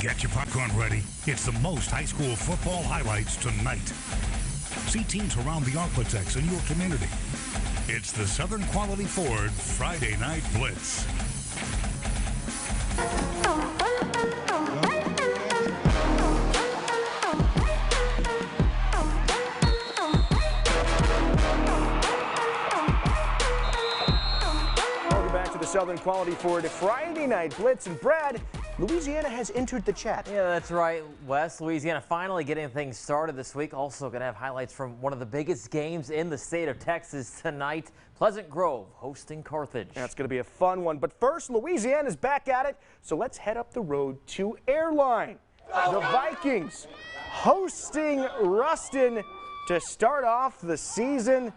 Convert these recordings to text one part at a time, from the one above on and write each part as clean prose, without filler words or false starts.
Get your popcorn ready. It's the most high school football highlights tonight. See teams around the Arklatex in your community. It's the Southern Quality Ford Friday Night Blitz. Welcome back to the Southern Quality Ford Friday Night Blitz. And Brad, Louisiana has entered the chat. Yeah, that's right, Wes. Louisiana finally getting things started this week. Also going to have highlights from one of the biggest games in the state of Texas tonight. Pleasant Grove hosting Carthage. That's going to be a fun one. But first, Louisiana's back at it. So let's head up the road to Airline. The Vikings hosting Rustin to start off the season.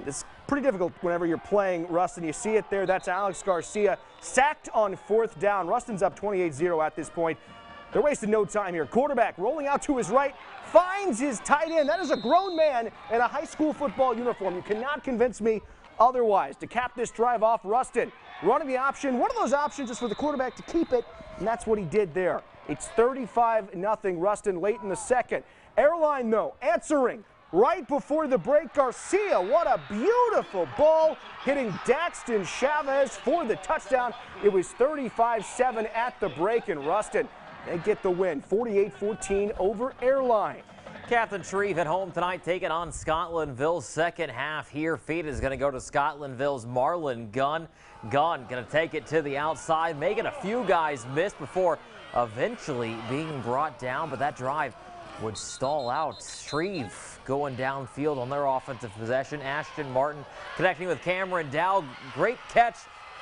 It's pretty difficult whenever you're playing Rustin. You see it there. That's Alex Garcia sacked on 4th down. Rustin's up 28-0 at this point. They're wasting no time here. Quarterback rolling out to his right, finds his tight end. That is a grown man in a high school football uniform. You cannot convince me otherwise. To cap this drive off, Rustin running the option. One of those options is for the quarterback to keep it, and that's what he did there. It's 35-0 Rustin late in the second. Airline, though, answering right before the break. Garcia, what a beautiful ball, hitting Daxton Chavez for the touchdown. It was 35-7 at the break, and Rustin, they get the win, 48-14 over Airline. Captain Shreve at home tonight, taking on Scotlandville. Second half here. Feed is going to go to Scotlandville's Marlon Gunn. Gunn going to take it to the outside, making a few guys miss before eventually being brought down, but that drive would stall out. Shreve going downfield on their offensive possession. Ashton Martin connecting with Cameron Dow. Great catch.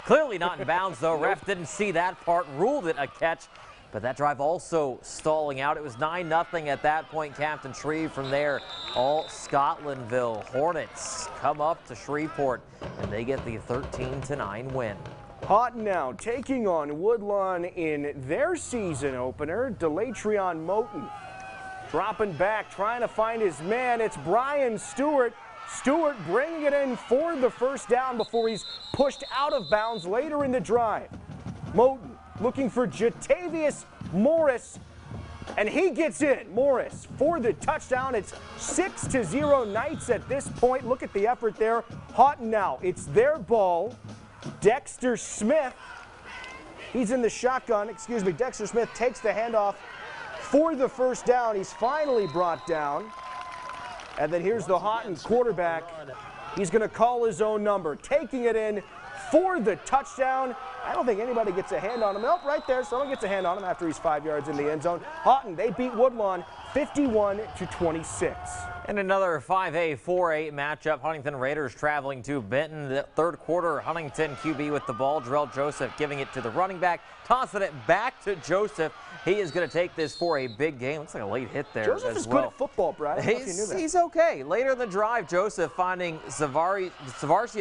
Clearly not in bounds, though. Ref didn't see that part, ruled it a catch. But that drive also stalling out. It was 9-0 at that point. Captain Shreve from there. All Scotlandville Hornets come up to Shreveport, and they get the 13-9 win. Haughton now taking on Woodlawn in their season opener. Delatreon Moten dropping back, trying to find his man. It's Brian Stewart. Stewart bringing it in for the first down before he's pushed out of bounds later in the drive. Moten looking for Jatavius Morris, and he gets in. Morris for the touchdown. It's 6-0 Knights at this point. Look at the effort there. Haughton now, it's their ball. Dexter Smith, he's in the shotgun. Dexter Smith takes the handoff for the first down. He's finally brought down. And then here's the Haughton quarterback. He's going to call his own number, taking it in for the touchdown. I don't think anybody gets a hand on him. Nope, right there. Someone gets a hand on him after he's 5 yards in the end zone. Haughton, they beat Woodlawn 51-26. And another 5A, 4A matchup. Huntington Raiders traveling to Benton. The third quarter, Huntington QB with the ball. Jarrell Joseph giving it to the running back, tossing it back to Joseph. He is going to take this for a big game. Looks like a late hit there Joseph as is well. good at football, Brad. I don't know if you knew that. He's okay. Later in the drive, Joseph finding Zavarcia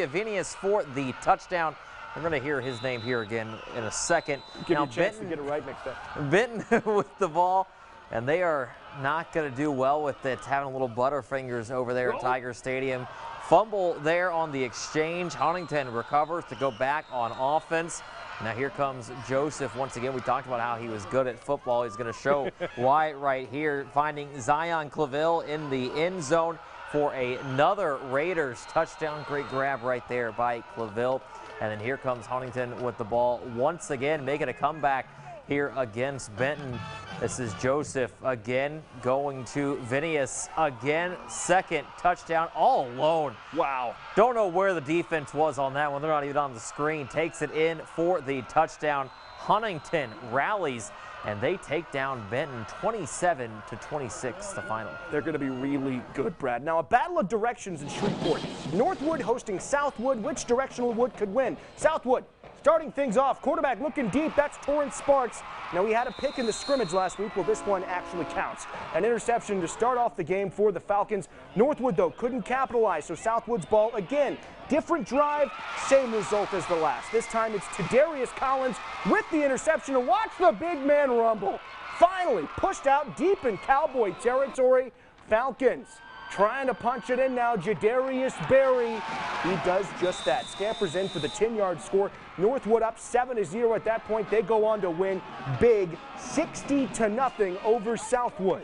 Vinius for the touchdown. We're going to hear his name here again in a second. Give you a chance to get it right next time. Benton with the ball, and they are not going to do well with it, having a little butterfingers over there at Tiger Stadium. Fumble there on the exchange. Huntington recovers to go back on offense. Now here comes Joseph once again. We talked about how he was good at football. He's going to show why right here, finding Zion Clavel in the end zone for another Raiders touchdown. Great grab right there by Clavel. And then here comes Huntington with the ball once again, making a comeback here against Benton. This is Joseph again going to Vinius again. Second touchdown all alone. Wow. Don't know where the defense was on that one. They're not even on the screen. Takes it in for the touchdown. Huntington rallies, and they take down Benton 27-26 the final. They're going to be really good, Brad. Now, a battle of directions in Shreveport. Northwood hosting Southwood. Which directional Wood could win? Southwood starting things off. Quarterback looking deep. That's Torrance Sparks. Now, we had a pick in the scrimmage last week. Well, this one actually counts. An interception to start off the game for the Falcons. Northwood, though, couldn't capitalize, so Southwood's ball again. Different drive, same result as the last. This time it's Tadarius Collins with the interception. And watch the big man rumble. Finally pushed out deep in Cowboy territory. Falcons trying to punch it in now. Jadarius Berry, he does just that. Scampers in for the 10-yard score. Northwood up 7-0 at that point. They go on to win big 60-0 over Southwood.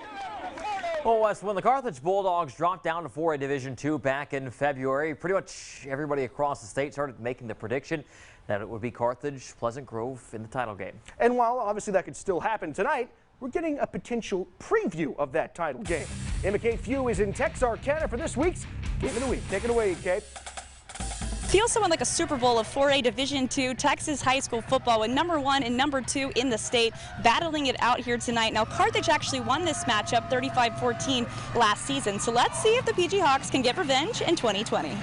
Well, Wes, when the Carthage Bulldogs dropped down to 4A Division II back in February, pretty much everybody across the state started making the prediction that it would be Carthage, Pleasant Grove in the title game. And while obviously that could still happen tonight, we're getting a potential preview of that title game. Emma Kate Few is in Texarkana for this week's Game of the Week. Take it away, Kate. Feels somewhat like a Super Bowl of 4A Division II Texas high school football with #1 and #2 in the state battling it out here tonight. Now, Carthage actually won this matchup 35-14 last season, so let's see if the PG Hawks can get revenge in 2020.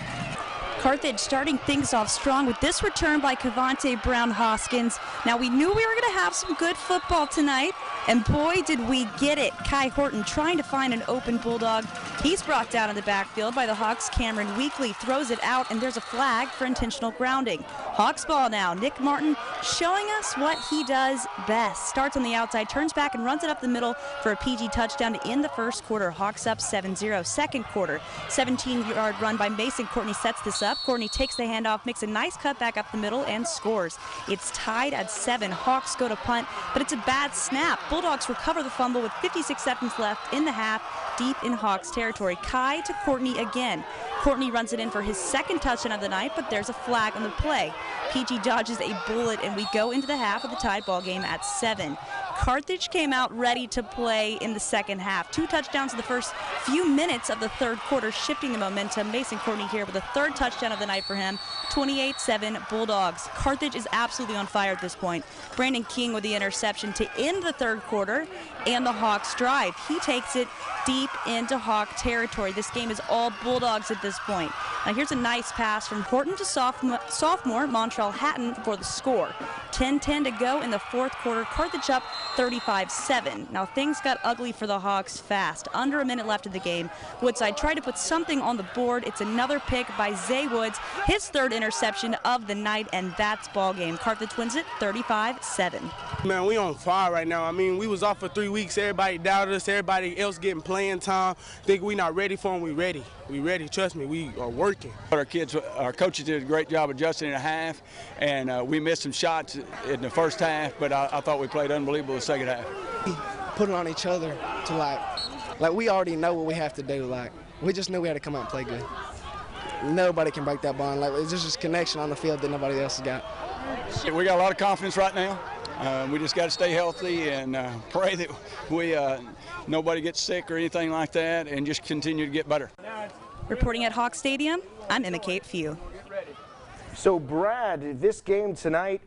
Carthage starting things off strong with this return by Cavante Brown Hoskins. Now, we knew we were going to have some good football tonight, and boy, did we get it. Kai Haughton trying to find an open Bulldog. He's brought down in the backfield by the Hawks. Cameron Weekly throws it out, and there's a flag for intentional grounding. Hawks ball now. Nick Martin showing us what he does best. Starts on the outside, turns back, and runs it up the middle for a PG touchdown to end the first quarter. Hawks up 7-0. Second quarter, 17-yard run by Mason Courtney sets this up. Courtney takes the handoff, makes a nice cut back up the middle, and scores. It's tied at 7. Hawks go to punt, but it's a bad snap. Bulldogs recover the fumble with 56 seconds left in the half, deep in Hawks territory. Kai to Courtney again. Courtney runs it in for his second touchdown of the night, but there's a flag on the play. PG dodges a bullet, and we go into the half of the tied ball game at 7. Carthage came out ready to play in the second half. 2 touchdowns in the first few minutes of the third quarter, shifting the momentum. Mason Courtney here with a third touchdown of the night for him. 28-7 Bulldogs. Carthage is absolutely on fire at this point. Brandon King with the interception to end the third quarter, and the Hawks drive. He takes it deep into Hawk territory. This game is all Bulldogs at this point. Now here's a nice pass from Haughton to sophomore Montreal Hatton for the score. 10-10 to go in the fourth quarter. Carthage up 35-7. Now things got ugly for the Hawks fast. Under a minute left of the game. Woodside tried to put something on the board. It's another pick by Zay Woods, his third interception of the night, and that's ball game. Carthage wins it 35-7. Man, we on fire right now. I mean, we was off for 3 weeks. Everybody doubted us. Everybody else getting playing time. Think we not ready for them. We ready. We ready. Trust me, we are working. Our coaches did a great job adjusting in a half, and we missed some shots in the first half, but I thought we played unbelievable the second half. We put it on each other to like we already know what we have to do. Like, we just knew we had to come out and play good. Nobody can break that bond. Like, it's just this connection on the field that nobody else has got. We got a lot of confidence right now. We just got to stay healthy and pray that we nobody gets sick or anything like that, and just continue to get better. Reporting at Hawk Stadium, I'm Emma Kate Few. So, Brad, this game tonight,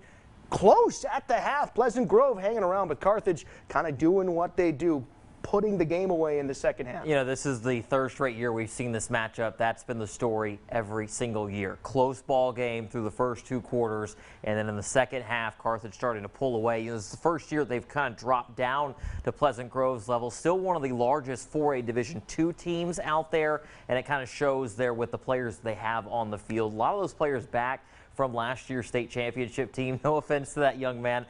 close at the half. Pleasant Grove hanging around, but Carthage kind of doing what they do, putting the game away in the second half. You know, this is the third straight year we've seen this matchup. That's been the story every single year. Close ball game through the first 2 quarters, and then in the second half, Carthage starting to pull away. You know, this is the first year they've kind of dropped down to Pleasant Grove's level. Still one of the largest 4A Division II teams out there, and it kind of shows there with the players they have on the field. A lot of those players back from last year's state championship team. No offense to that young man.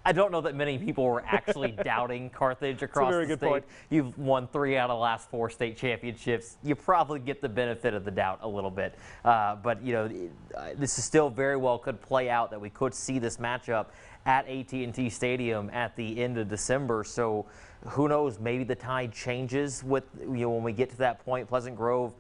I don't know that many people were actually doubting Carthage across the state. Point. You've won 3 out of the last 4 state championships. You probably get the benefit of the doubt a little bit. But, you know, this is still very well could play out that we could see this matchup at AT&T Stadium at the end of December. So who knows, maybe the tide changes with, you know, when we get to that point. Pleasant Grove,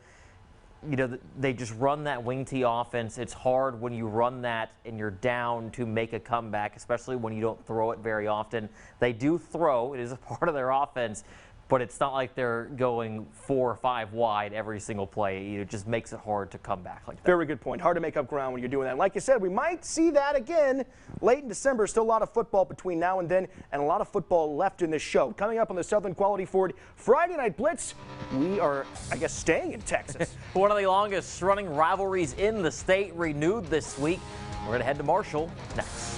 you know, they just run that wing tee offense. It's hard when you run that and you're down to make a comeback, especially when you don't throw it very often. They do throw. It is a part of their offense, but it's not like they're going 4 or 5 wide every single play. It just makes it hard to come back like that. Very good point. Hard to make up ground when you're doing that. Like you said, we might see that again late in December. Still a lot of football between now and then, and a lot of football left in this show. Coming up on the Southern Quality Ford Friday Night Blitz, we are, I guess, staying in Texas. One of the longest running rivalries in the state renewed this week. We're going to head to Marshall next.